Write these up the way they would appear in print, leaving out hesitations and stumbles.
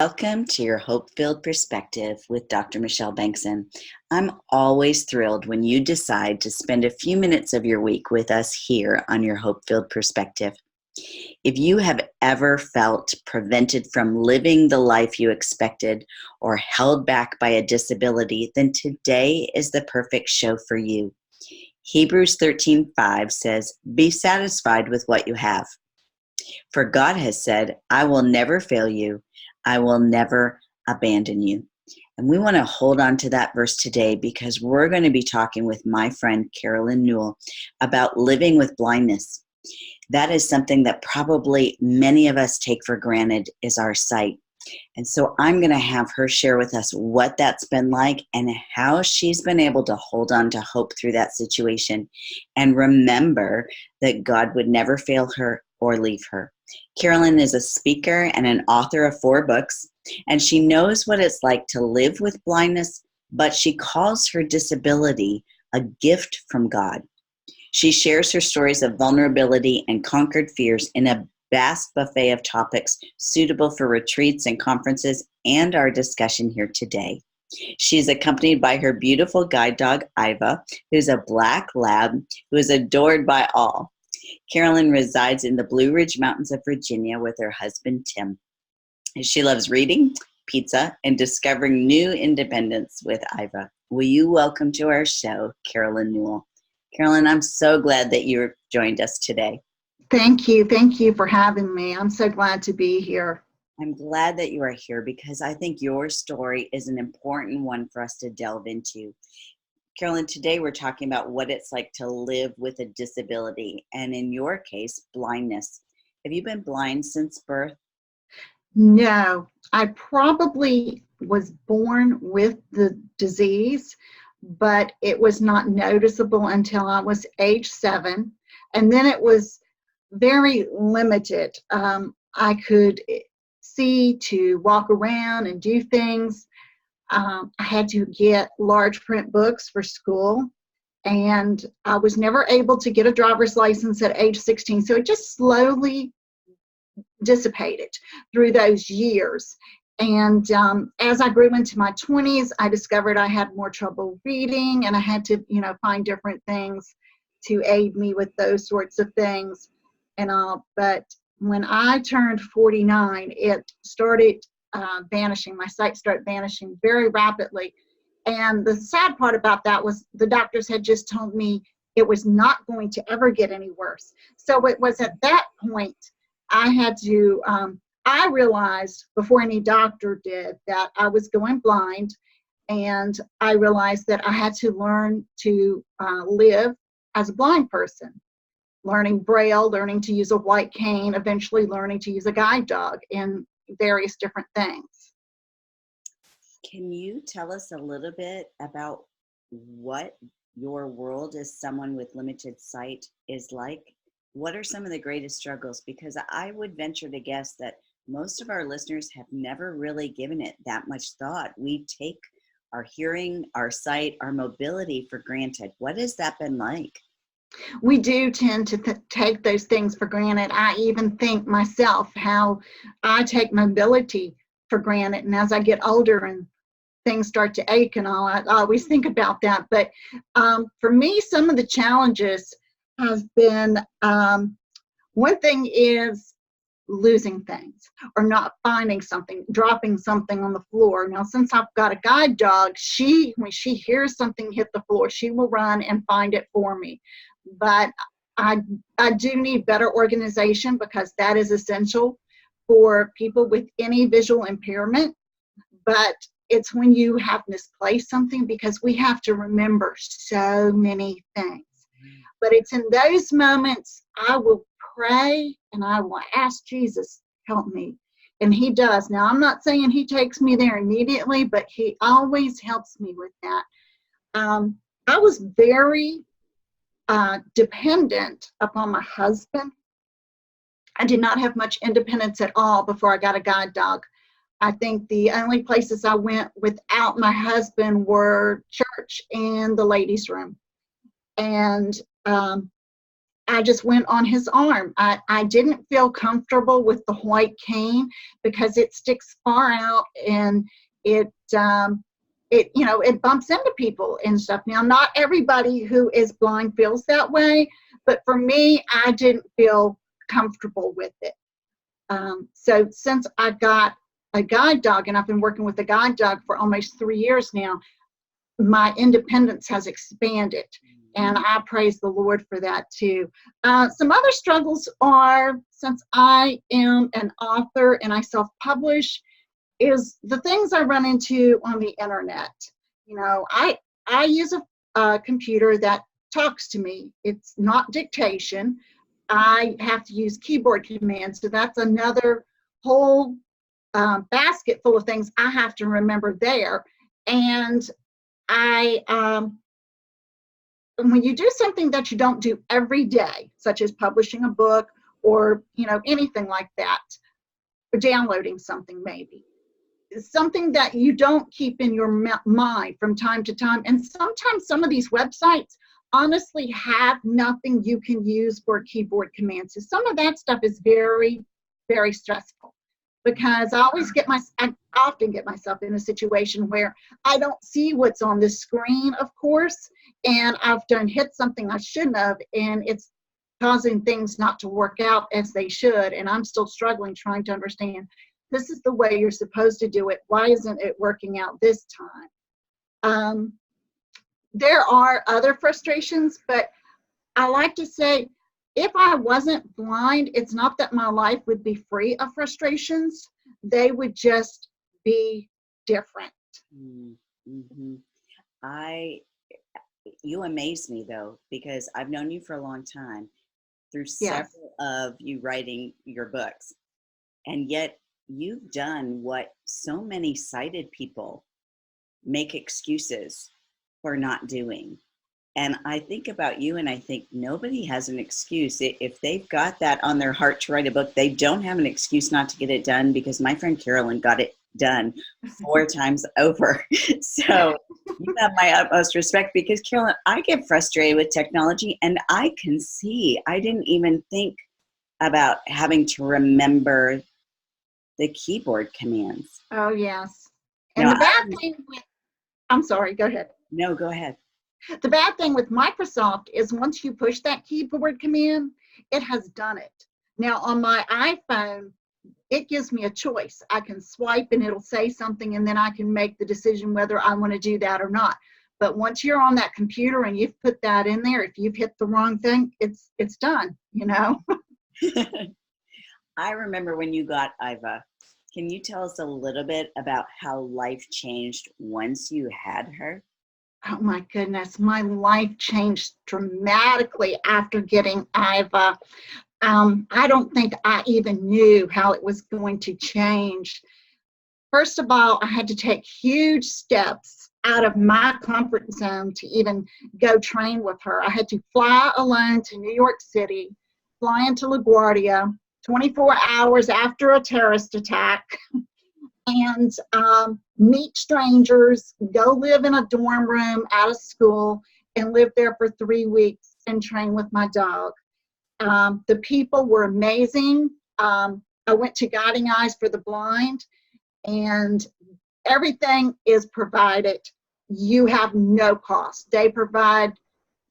Welcome to your Hope-Filled Perspective with Dr. Michelle Bengtson. I'm always thrilled when you decide to spend a few minutes of your week with us here on your Hope-Filled Perspective. If you have ever felt prevented from living the life you expected or held back by a disability, then today is the perfect show for you. Hebrews 13:5 says, "Be satisfied with what you have. For God has said, I will never fail you. I will never abandon you." And we want to hold on to that verse today because we're going to be talking with my friend Carolyn Newell about living with blindness. That is something that probably many of us take for granted is our sight. And so I'm going to have her share with us what that's been like and how she's been able to hold on to hope through that situation and remember that God would never fail her or leave her. Carolyn is a speaker and an author of 4 books, and she knows what it's like to live with blindness, but she calls her disability a gift from God. She shares her stories of vulnerability and conquered fears in a vast buffet of topics suitable for retreats and conferences and our discussion here today. She's accompanied by her beautiful guide dog, Iva, who's a black lab who is adored by all. Carolyn resides in the Blue Ridge Mountains of Virginia with her husband, Tim. She loves reading, pizza, and discovering new independence with Iva. Will you welcome to our show, Carolyn Newell? Carolyn, I'm so glad that you joined us today. Thank you. Thank you for having me. I'm so glad to be here. I'm glad that you are here because I think your story is an important one for us to delve into. Carolyn, today we're talking about what it's like to live with a disability, and in your case, blindness. Have you been blind since birth? No, I probably was born with the disease, but it was not noticeable until I was age 7. And then it was very limited. I could see to walk around and do things. I had to get large print books for school, and I was never able to get a driver's license at age 16. So it just slowly dissipated through those years. And as I grew into my 20s, I discovered I had more trouble reading, and I had to, find different things to aid me with those sorts of things. But when I turned 49, it started vanishing. My sight started vanishing very rapidly. And the sad part about that was the doctors had just told me it was not going to ever get any worse. So it was at that point I had to, I realized before any doctor did that I was going blind, and I realized that I had to learn to live as a blind person, learning Braille, learning to use a white cane, eventually learning to use a guide dog, and various different things. Can you tell us a little bit about what your world as someone with limited sight is like? What are some of the greatest struggles? Because I would venture to guess that most of our listeners have never really given it that much thought. We take our hearing, our sight, our mobility for granted. What has that been like? We do tend to take those things for granted. I even think myself how I take mobility for granted. And as I get older and things start to ache and all, I always think about that. But for me, some of the challenges have been, one thing is losing things or not finding something, dropping something on the floor. Now, since I've got a guide dog, when she hears something hit the floor, she will run and find it for me. But I do need better organization because that is essential for people with any visual impairment. But it's when you have misplaced something, because we have to remember so many things. But it's in those moments I will pray and I will ask Jesus, help me. And he does. Now, I'm not saying he takes me there immediately, but he always helps me with that. I was very dependent upon my husband. I did not have much independence at all before I got a guide dog. I think the only places I went without my husband were church and the ladies' room. And I just went on his arm. I didn't feel comfortable with the white cane because it sticks far out and it bumps into people and stuff. Now, not everybody who is blind feels that way, but for me, I didn't feel comfortable with it. So since I got a guide dog, and I've been working with a guide dog for almost 3 years now, my independence has expanded, and I praise the Lord for that too. Some other struggles are, since I am an author and I self-publish, is the things I run into on the internet. I use a computer that talks to me. It's not dictation. I have to use keyboard commands, so that's another whole basket full of things I have to remember there. And when you do something that you don't do every day, such as publishing a book or anything like that, or downloading something maybe, something that you don't keep in your mind from time to time. And sometimes some of these websites honestly have nothing you can use for keyboard commands. So some of that stuff is very, very stressful, because I often get myself in a situation where I don't see what's on the screen, of course, and I've hit something I shouldn't have, and it's causing things not to work out as they should, and I'm still struggling trying to understand, this is the way you're supposed to do it. Why isn't it working out this time? There are other frustrations, but I like to say, if I wasn't blind, it's not that my life would be free of frustrations. They would just be different. Mm-hmm. You amaze me though, because I've known you for a long time through several of you writing your books, and yet you've done what so many sighted people make excuses for not doing. And I think about you and I think nobody has an excuse. If they've got that on their heart to write a book, they don't have an excuse not to get it done, because my friend Carolyn got it done 4 times over. So you have my utmost respect, because Carolyn, I get frustrated with technology, and I can see, I didn't even think about having to remember the keyboard commands. Oh, yes. And the bad thing with, I'm sorry, go ahead. No, go ahead. The bad thing with Microsoft is once you push that keyboard command, it has done it. Now on my iPhone, it gives me a choice. I can swipe and it'll say something, and then I can make the decision whether I want to do that or not. But once you're on that computer and you've put that in there, if you've hit the wrong thing, it's done, I remember when you got Iva. Can you tell us a little bit about how life changed once you had her? Oh my goodness, my life changed dramatically after getting Iva. I don't think I even knew how it was going to change. First of all, I had to take huge steps out of my comfort zone to even go train with her. I had to fly alone to New York City, fly into LaGuardia, 24 hours after a terrorist attack, and meet strangers, go live in a dorm room out of school, and live there for 3 weeks and train with my dog. The people were amazing. I went to Guiding Eyes for the Blind, and everything is provided. You have no cost. They provide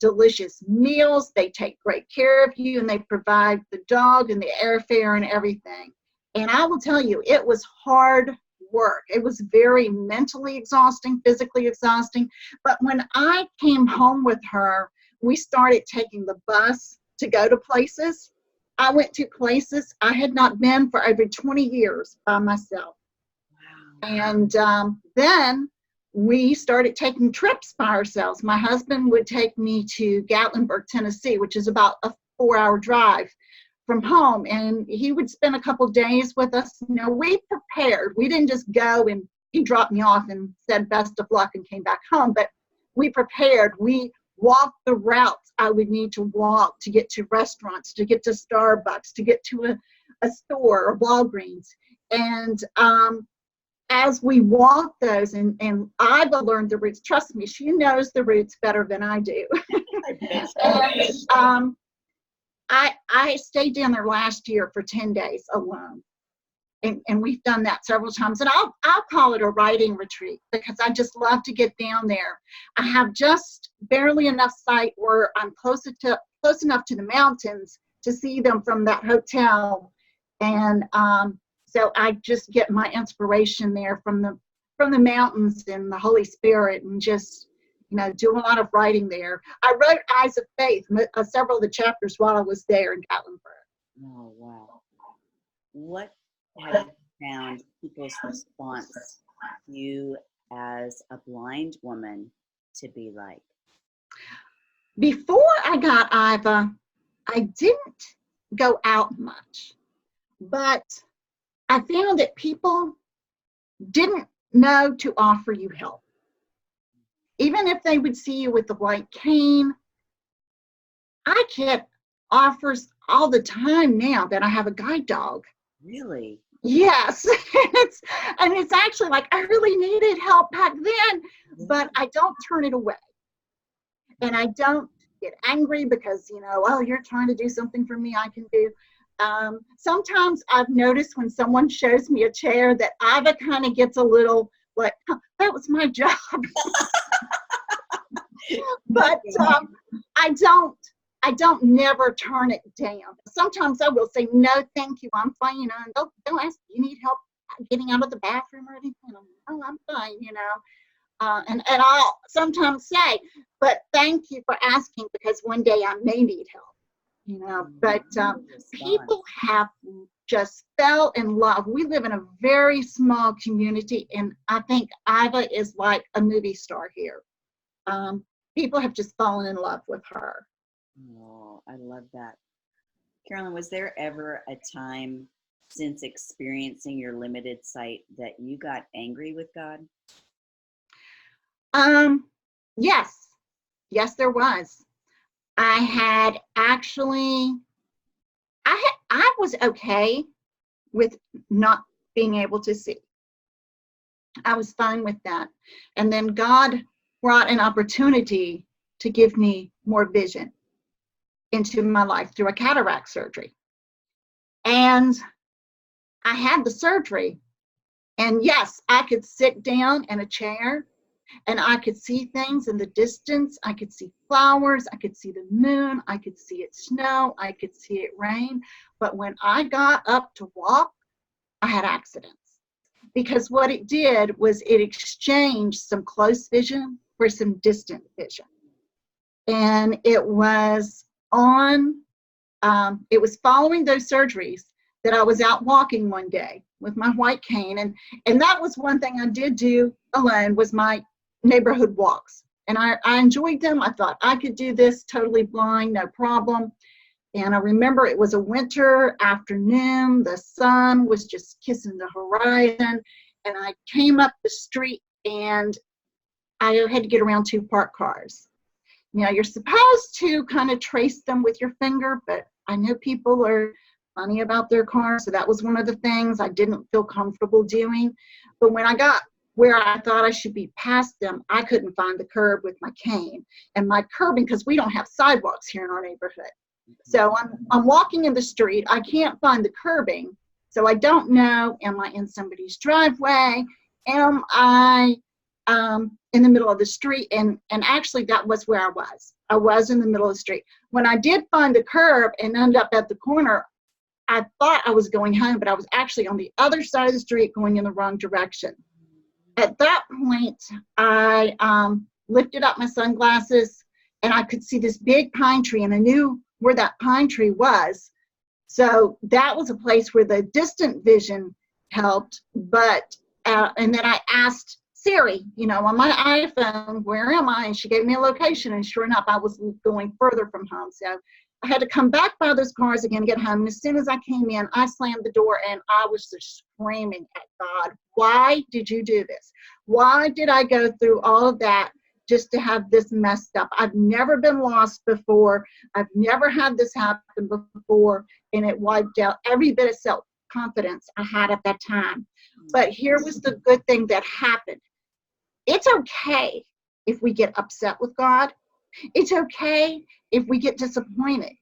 delicious meals, they take great care of you, and they provide the dog and the airfare and everything. And I will tell you, it was hard work. It was very mentally exhausting, physically exhausting. But when I came home with her, we started taking the bus to go to places. I went to places I had not been for over 20 years by myself. Wow. And then we started taking trips by ourselves. My husband would take me to Gatlinburg, Tennessee, which is about a 4-hour drive from home, and he would spend a couple days with us. We prepared. We didn't just go and he dropped me off and said best of luck and came back home, but we prepared. We walked the routes I would need to walk to get to restaurants, to get to Starbucks, to get to a store or Walgreens. And as we walked those, and Iva learned the routes. Trust me, she knows the routes better than I do. I stayed down there last year for 10 days alone. And we've done that several times. And I'll call it a writing retreat because I just love to get down there. I have just barely enough sight where I'm close enough to the mountains to see them from that hotel. And so I just get my inspiration there from the mountains and the Holy Spirit, and just, do a lot of writing there. I wrote Eyes of Faith, several of the chapters while I was there in Gatlinburg. Oh, wow. What have you found people's response to you as a blind woman to be like? Before I got IVA, I didn't go out much, but I found that people didn't know to offer you help. Even if they would see you with the white cane, I get offers all the time now that I have a guide dog. Really? Yes. and it's actually like, I really needed help back then, but I don't turn it away. And I don't get angry because, oh, you're trying to do something for me I can do. Sometimes I've noticed when someone shows me a chair that Ava kind of gets a little like, that was my job. But I don't never turn it down. Sometimes I will say, no, thank you, I'm fine, and they'll ask, you need help getting out of the bathroom or anything? Oh, I'm fine, and I'll sometimes say, but thank you for asking, because one day I may need help, but people have just fell in love. We live in a very small community, and I think Iva is like a movie star here. People have just fallen in love with her. Oh, I love that. Carolyn, was there ever a time since experiencing your limited sight that you got angry with God? Yes, there was. I was okay with not being able to see. I was fine with that. And then God brought an opportunity to give me more vision into my life through a cataract surgery. And I had the surgery, and yes, I could sit down in a chair and I could see things in the distance. I could see flowers, I could see the moon, I could see it snow, I could see it rain. But when I got up to walk, I had accidents. Because what it did was it exchanged some close vision for some distant vision. And it was following those surgeries that I was out walking one day with my white cane. And that was one thing I did do alone, was my neighborhood walks. And I enjoyed them. I thought I could do this totally blind, no problem. And I remember it was a winter afternoon. The sun was just kissing the horizon. And I came up the street and I had to get around two parked cars. You're supposed to kind of trace them with your finger, but I know people are funny about their cars. So that was one of the things I didn't feel comfortable doing. But when I got where I thought I should be past them, I couldn't find the curb with my cane. And my curbing, because we don't have sidewalks here in our neighborhood. So I'm walking in the street. I can't find the curbing. So I don't know, am I in somebody's driveway? Am I in the middle of the street? And actually that was where I was. I was in the middle of the street. When I did find the curb and ended up at the corner, I thought I was going home, but I was actually on the other side of the street going in the wrong direction. At that point, I lifted up my sunglasses and I could see this big pine tree, and I knew where that pine tree was. So that was a place where the distant vision helped. But and then I asked Siri, on my iPhone, where am I? And she gave me a location, and sure enough, I was going further from home. So I had to come back by those cars again, get home. And as soon as I came in, I slammed the door and I was just screaming at God, why did you do this? Why did I go through all of that just to have this messed up? I've never been lost before. I've never had this happen before. And it wiped out every bit of self-confidence I had at that time. But here was the good thing that happened. It's okay if we get upset with God. It's okay if we get disappointed.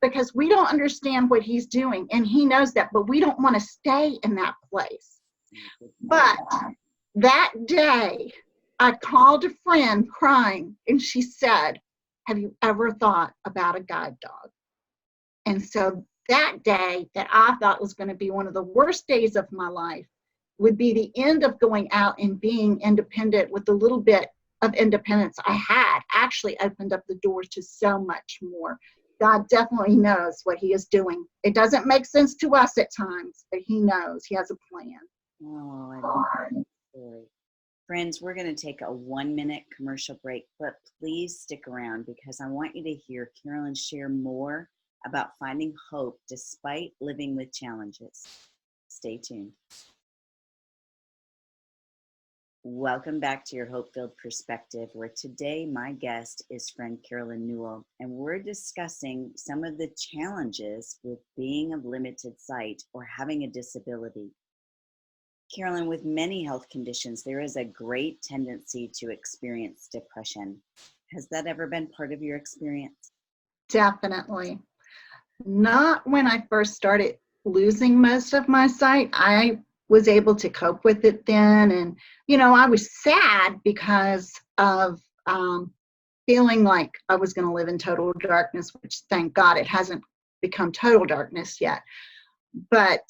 because we don't understand what he's doing, and he knows that, but we don't want to stay in that place. But that day, I called a friend crying, and she said, have you ever thought about a guide dog? And so that day that I thought was going to be one of the worst days of my life would be the end of going out and being independent. With the little bit of independence I had, actually opened up the doors to so much more. God definitely knows what he is doing. It doesn't make sense to us at times, but he knows. He has a plan. Oh, I love that story. Friends, we're going to take a 1-minute commercial break, but please stick around because I want you to hear Carolyn share more about finding hope despite living with challenges. Stay tuned. Welcome back to your Hope-Filled Perspective, where today my guest is friend Carolyn Newell, and we're discussing some of the challenges with being of limited sight or having a disability. Carolyn, with many health conditions, there is a great tendency to experience depression. Has that ever been part of your experience? Definitely. Not when I first started losing most of my sight. I was able to cope with it then. And, I was sad because of feeling like I was going to live in total darkness, which thank God it hasn't become total darkness yet. But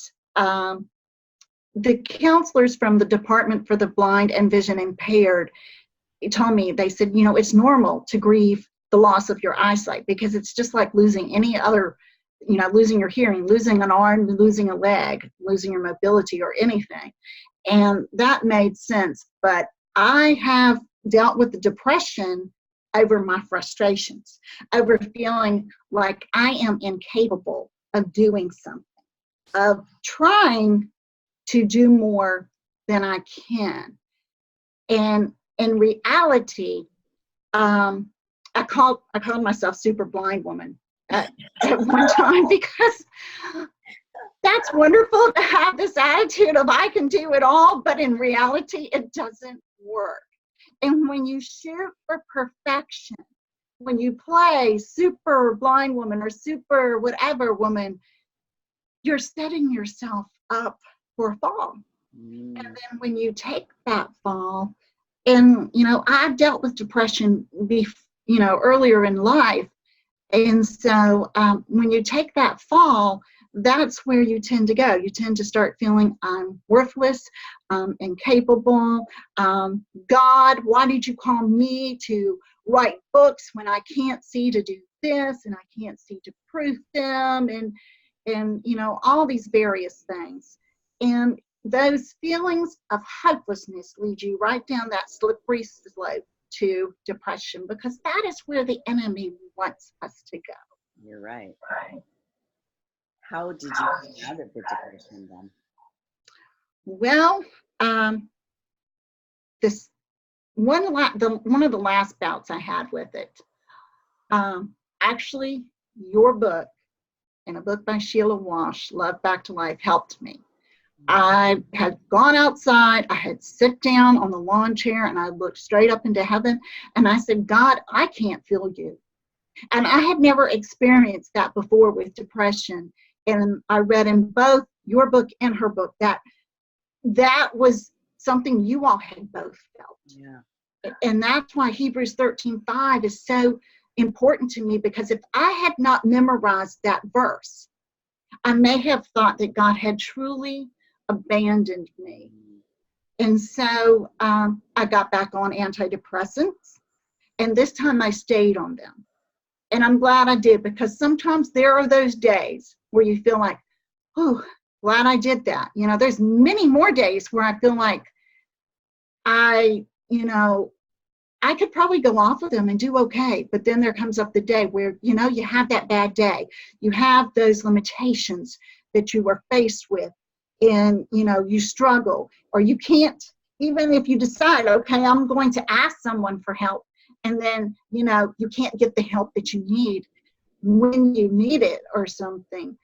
the counselors from the Department for the Blind and Vision Impaired told me, they said, it's normal to grieve the loss of your eyesight because it's just like losing any other, losing your hearing, losing an arm, losing a leg, losing your mobility or anything. And that made sense. But I have dealt with the depression over my frustrations, over feeling like I am incapable of doing something, of trying to do more than I can. And in reality, I called myself super blind woman at one time because that's wonderful to have this attitude of I can do it all, but in reality, it doesn't work. And when you shoot for perfection, when you play super blind woman or super whatever woman, you're setting yourself up for a fall. And then when you take that fall, and I've dealt with depression earlier in life, and so when you take that fall, that's where you tend to go. You tend to start feeling I'm worthless, incapable. God, why did you call me to write books when I can't see to do this and I can't see to prove them, and all these various things. And those feelings of hopelessness lead you right down that slippery slope to depression, because that is where the enemy wants us to go. You're right. How did you get out of the depression then? Well, this one of the last bouts I had with it, actually, your book and a book by Sheila Walsh, Love Back to Life, helped me. I had gone outside, I had sit down on the lawn chair, and I looked straight up into heaven, and I said, God, I can't feel you. And I had never experienced that before with depression. And I read in both your book and her book that was something you all had both felt. Yeah. And that's why Hebrews 13:5 is so important to me, because if I had not memorized that verse, I may have thought that God had truly abandoned me. And so I got back on antidepressants, and this time I stayed on them. And I'm glad I did, because sometimes there are those days where you feel like, oh, glad I did that. There's many more days where I feel like I could probably go off of them and do okay. But then there comes up the day where, you have that bad day. You have those limitations that you were faced with, and, you struggle, or you can't, even if you decide, okay, I'm going to ask someone for help, and then, you can't get the help that you need when you need it or something.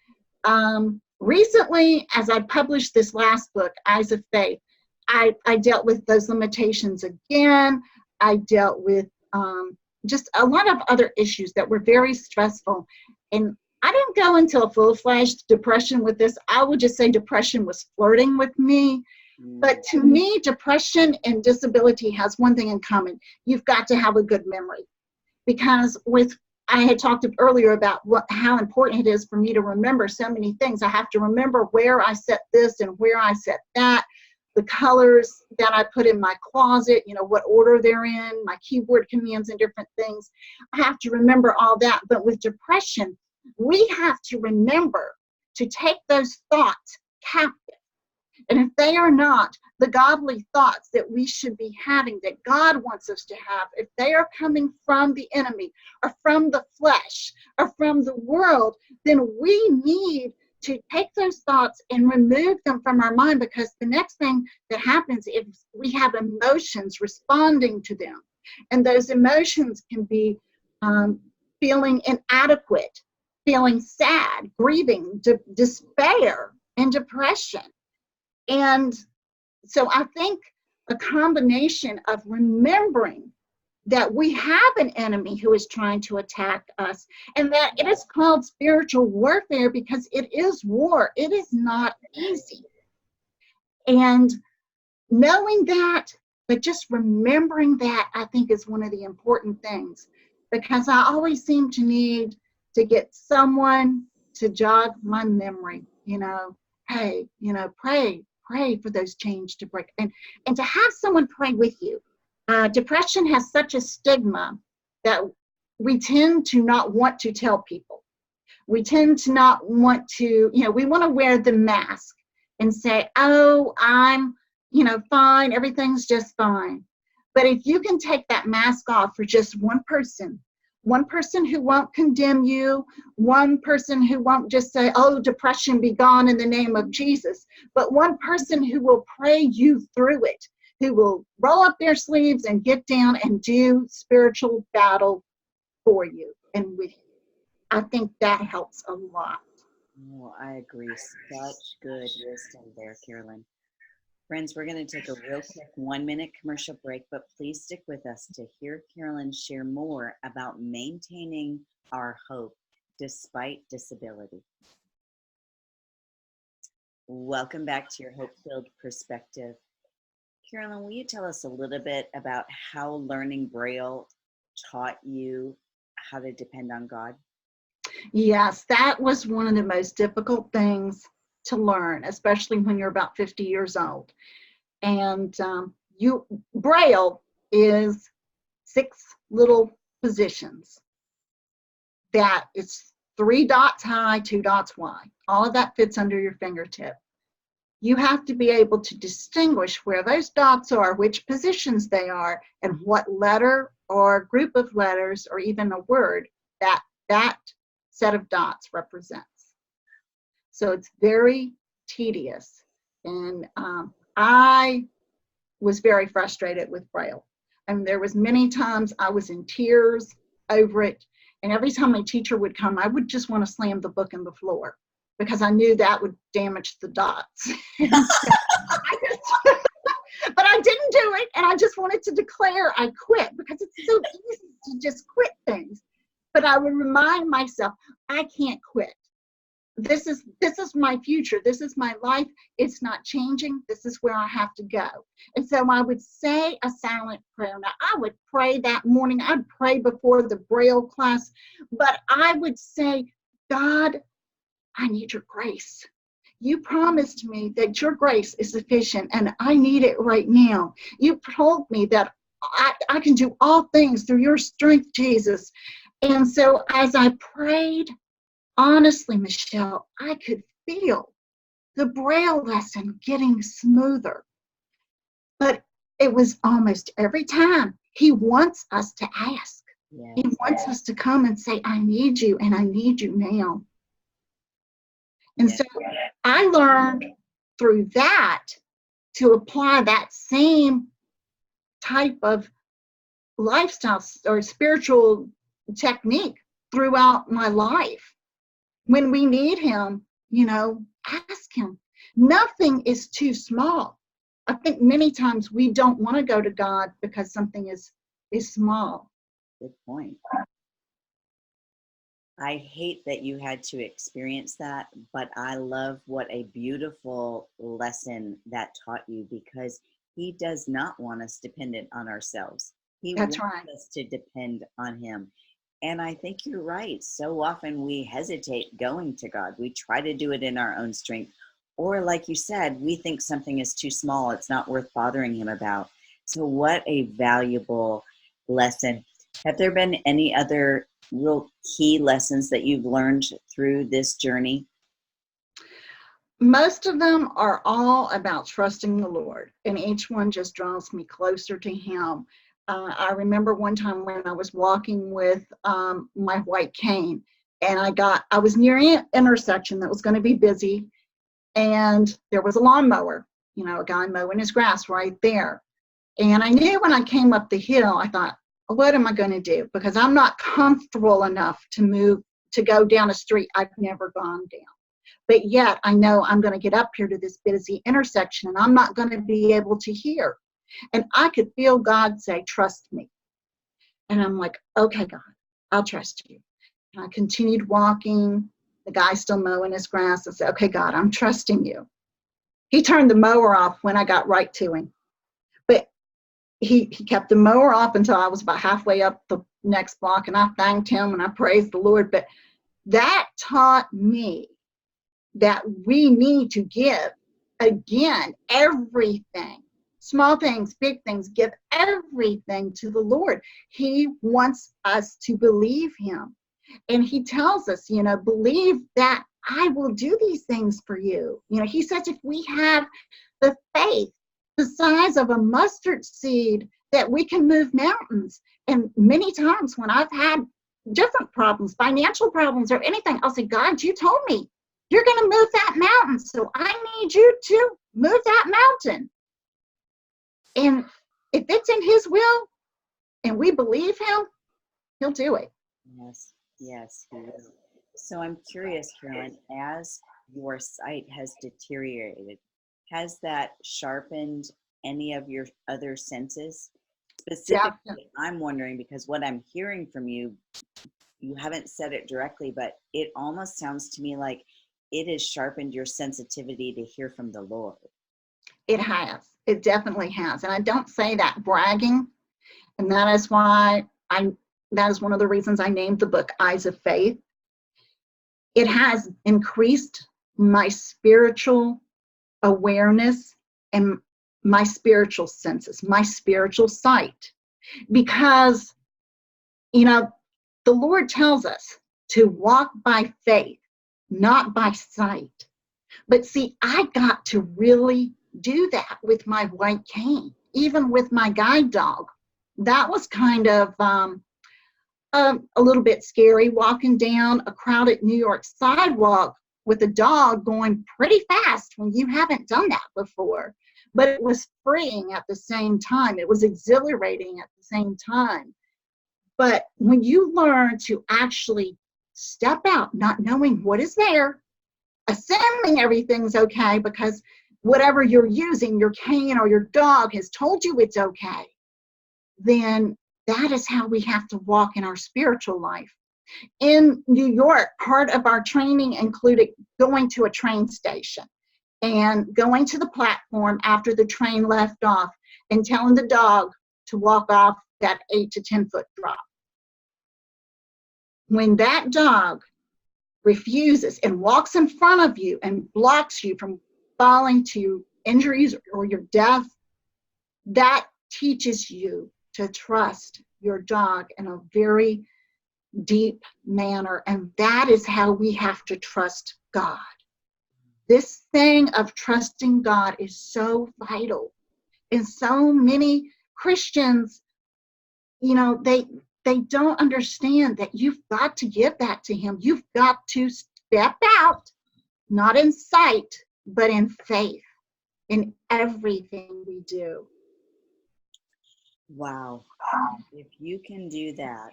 Recently, as I published this last book, Eyes of Faith, I dealt with those limitations again. I dealt with just a lot of other issues that were very stressful. And I didn't go into a full-fledged depression with this. I would just say depression was flirting with me. But to me, depression and disability has one thing in common. You've got to have a good memory. Because I had talked earlier about how important it is for me to remember so many things. I have to remember where I set this and where I set that, the colors that I put in my closet, what order they're in, my keyboard commands and different things. I have to remember all that. But with depression, we have to remember to take those thoughts captive. And if they are not the godly thoughts that we should be having, that God wants us to have, if they are coming from the enemy or from the flesh or from the world, then we need to take those thoughts and remove them from our mind, because the next thing that happens is we have emotions responding to them. And those emotions can be feeling inadequate, feeling sad, grieving, despair, and depression. And so I think a combination of remembering that we have an enemy who is trying to attack us, and that it is called spiritual warfare because it is war. It is not easy. And knowing that, but just remembering that, I think is one of the important things, because I always seem to need to get someone to jog my memory, hey, pray for those chains to break, and to have someone pray with you. Depression has such a stigma that we tend to not want to tell people. We tend to not want to, we want to wear the mask and say, oh, I'm, fine, everything's just fine. But if you can take that mask off for just one person who won't condemn you, one person who won't just say, oh, depression be gone in the name of Jesus, but one person who will pray you through it, who will roll up their sleeves and get down and do spiritual battle for you and with you. I think that helps a lot. Oh, I agree. Such good wisdom there, Carolyn. Friends, we're going to take a real quick 1-minute commercial break, but please stick with us to hear Carolyn share more about maintaining our hope despite disability. Welcome back to your Hope-Filled Perspective. Carolyn, will you tell us a little bit about how learning Braille taught you how to depend on God? Yes, that was one of the most difficult things to learn, especially when you're about 50 years old. And Braille is 6 little positions that it's 3 dots high, 2 dots wide. All of that fits under your fingertip. You have to be able to distinguish where those dots are, which positions they are, and what letter or group of letters or even a word that set of dots represents. So it's very tedious. And I was very frustrated with Braille. And there was many times I was in tears over it. And every time my teacher would come, I would just want to slam the book in the floor because I knew that would damage the dots. But I didn't do it. And I just wanted to declare I quit, because it's so easy to just quit things. But I would remind myself, I can't quit. This is my future. This is my life. It's not changing. This is where I have to go. And so I would say a silent prayer. Now, I would pray that morning. I'd pray before the Braille class. But I would say, God, I need your grace. You promised me that your grace is sufficient, and I need it right now. You told me that I can do all things through your strength, Jesus. And so as I prayed, honestly, Michelle, I could feel the Braille lesson getting smoother. But it was almost every time. He wants us to ask. Yes. He wants us to come and say, I need you, and I need you now. And so I learned through that to apply that same type of lifestyle or spiritual technique throughout my life. When we need him, ask him. Nothing is too small. I think many times we don't want to go to God because something is small. Good point. I hate that you had to experience that, but I love what a beautiful lesson that taught you, because he does not want us dependent on ourselves. He That's wants right. us to depend on him. And I think you're right. So often we hesitate going to God. We try to do it in our own strength. Or, like you said, we think something is too small, it's not worth bothering him about. So, what a valuable lesson. Have there been any other real key lessons that you've learned through this journey? Most of them are all about trusting the Lord, and each one just draws me closer to Him. I remember one time when I was walking with my white cane, and I was near an intersection that was going to be busy, and there was a lawnmower, a guy mowing his grass right there. And I knew when I came up the hill, I thought, what am I going to do? Because I'm not comfortable enough to go down a street I've never gone down. But yet I know I'm going to get up here to this busy intersection and I'm not going to be able to hear. And I could feel God say, trust me. And I'm like, okay, God, I'll trust you. And I continued walking. The guy still mowing his grass. I said, okay, God, I'm trusting you. He turned the mower off when I got right to him. But he kept the mower off until I was about halfway up the next block. And I thanked him and I praised the Lord. But that taught me that we need to give, again, everything, small things, big things, give everything to the Lord. He wants us to believe him. And he tells us, believe that I will do these things for you. He says if we have the faith the size of a mustard seed, that we can move mountains. And many times when I've had different problems, financial problems or anything, I'll say, God, you told me you're going to move that mountain. So I need you to move that mountain. And if it's in his will and we believe him, he'll do it. Yes, yes, he will. So I'm curious, Carolyn, as your sight has deteriorated, has that sharpened any of your other senses? Definitely. Specifically, I'm wondering because what I'm hearing from you, you haven't said it directly, but it almost sounds to me like it has sharpened your sensitivity to hear from the Lord. It has. It definitely has. And I don't say that bragging. And that is why that is one of the reasons I named the book Eyes of Faith. It has increased my spiritual awareness and my spiritual senses, my spiritual sight. Because, the Lord tells us to walk by faith, not by sight. But see, I got to really do that with my white cane, even with my guide dog. That was kind of a little bit scary, walking down a crowded New York sidewalk with a dog going pretty fast when you haven't done that before. But it was freeing at the same time. It was exhilarating at the same time. But when you learn to actually step out, not knowing what is there, assuming everything's okay because whatever you're using, your cane or your dog has told you it's okay, then that is how we have to walk in our spiritual life. In New York, part of our training included going to a train station and going to the platform after the train left off and telling the dog to walk off that 8 to 10 foot drop. When that dog refuses and walks in front of you and blocks you from falling to injuries or your death, that teaches you to trust your dog in a very deep manner. And that is how we have to trust God. This thing of trusting God is so vital. And so many Christians, they don't understand that you've got to give that to him. You've got to step out, not in sight, but in faith in everything we do. Wow. If you can do that,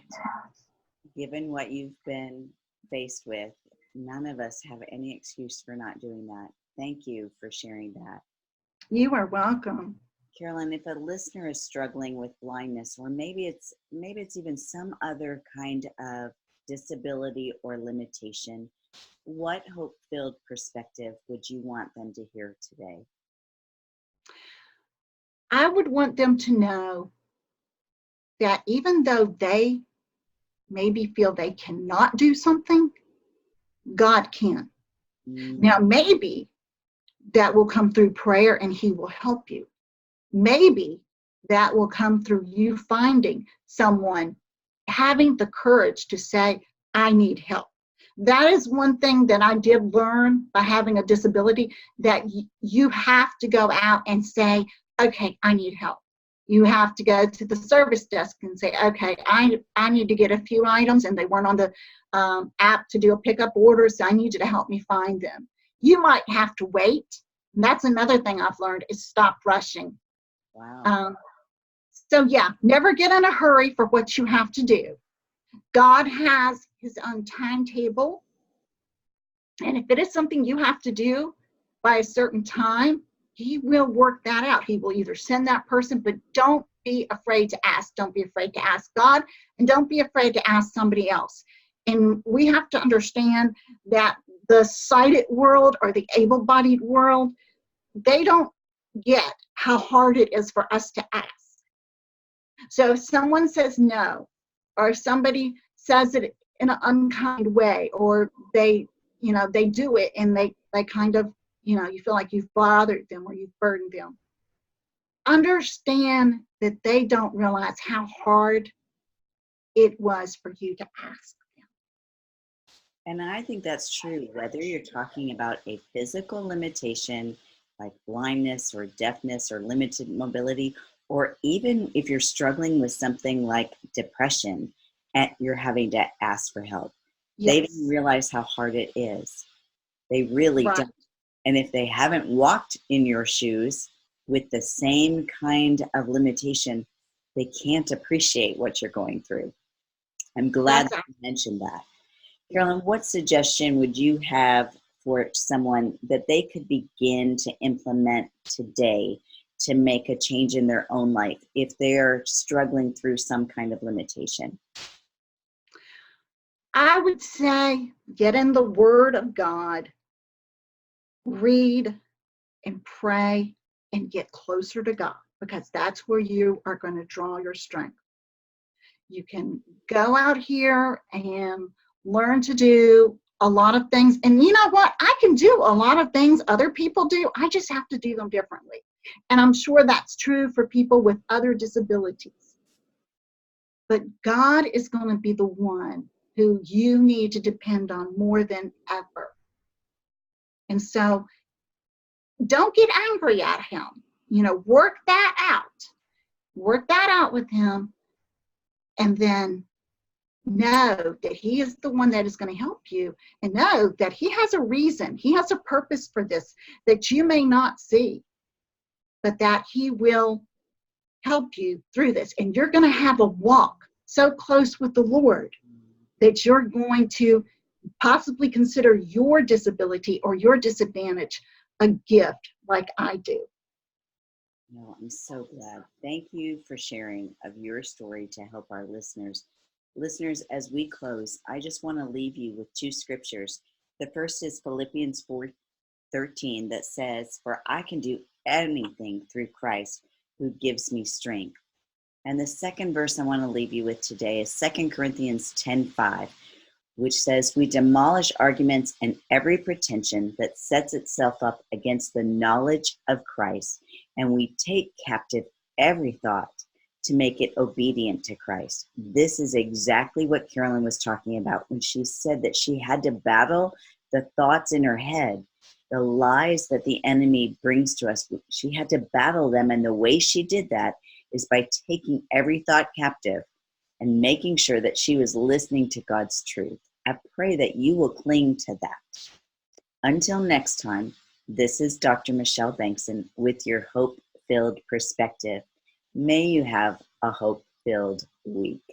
given what you've been faced with, none of us have any excuse for not doing that. Thank you for sharing that. You are welcome. Carolyn, if a listener is struggling with blindness, or maybe it's even some other kind of disability, or limitation, what hope-filled perspective would you want them to hear today? I would want them to know that even though they maybe feel they cannot do something, God can. Now, Mm, maybe that will come through prayer and He will help you. Maybe that will come through you finding someone, having the courage to say, I need help. That is one thing that I did learn by having a disability, that you have to go out and say, okay, I need help. You have to go to the service desk and say, okay, I need to get a few items and they weren't on the app to do a pickup order, so I need you to help me find them. You might have to wait. And that's another thing I've learned, is stop rushing. wow. Um, so yeah, never get in a hurry for what you have to do. God has His own timetable. And if it is something you have to do by a certain time, He will work that out. He will either send that person, but don't be afraid to ask. Don't be afraid to ask God, and don't be afraid to ask somebody else. And we have to understand that the sighted world or the able-bodied world, they don't get how hard it is for us to ask. So if someone says no, or if somebody says it in an unkind way, or they do it and they kind of, you feel like you've bothered them or you've burdened them, understand that they don't realize how hard it was for you to ask them. And I think that's true, whether you're talking about a physical limitation like blindness or deafness or limited mobility, or even if you're struggling with something like depression and you're having to ask for help. They don't Yes, realize how hard it is. They really right. don't. And if they haven't walked in your shoes with the same kind of limitation, they can't appreciate what you're going through. I'm glad That's that you mentioned that. yeah. Carolyn, what suggestion would you have for someone that they could begin to implement today to make a change in their own life if they're struggling through some kind of limitation? I would say get in the Word of God, read and pray, and get closer to God, because that's where you are going to draw your strength. You can go out here and learn to do a lot of things. And you know what? I can do a lot of things other people do. I just have to do them differently. And I'm sure that's true for people with other disabilities. But God is going to be the one who you need to depend on more than ever. And so don't get angry at Him. Work that out. Work that out with Him. And then know that He is the one that is going to help you, and know that He has a reason, He has a purpose for this that you may not see, but that He will help you through this. And you're going to have a walk so close with the Lord that you're going to possibly consider your disability or your disadvantage a gift, like I do. No, I'm so glad. Thank you for sharing of your story to help our listeners. Listeners, as we close, I just want to leave you with two scriptures. The first is Philippians 4:13 that says, "For I can do anything through Christ who gives me strength." And the second verse I want to leave you with today is 2 Corinthians 10:5, which says, "We demolish arguments and every pretension that sets itself up against the knowledge of Christ, and we take captive every thought to make it obedient to Christ." This is exactly what Carolyn was talking about when she said that she had to battle the thoughts in her head, the lies that the enemy brings to us. She had to battle them, and the way she did that is by taking every thought captive and making sure that she was listening to God's truth. I pray that you will cling to that. Until next time, this is Dr. Michelle Bengtson with your hope-filled perspective. May you have a hope-filled week.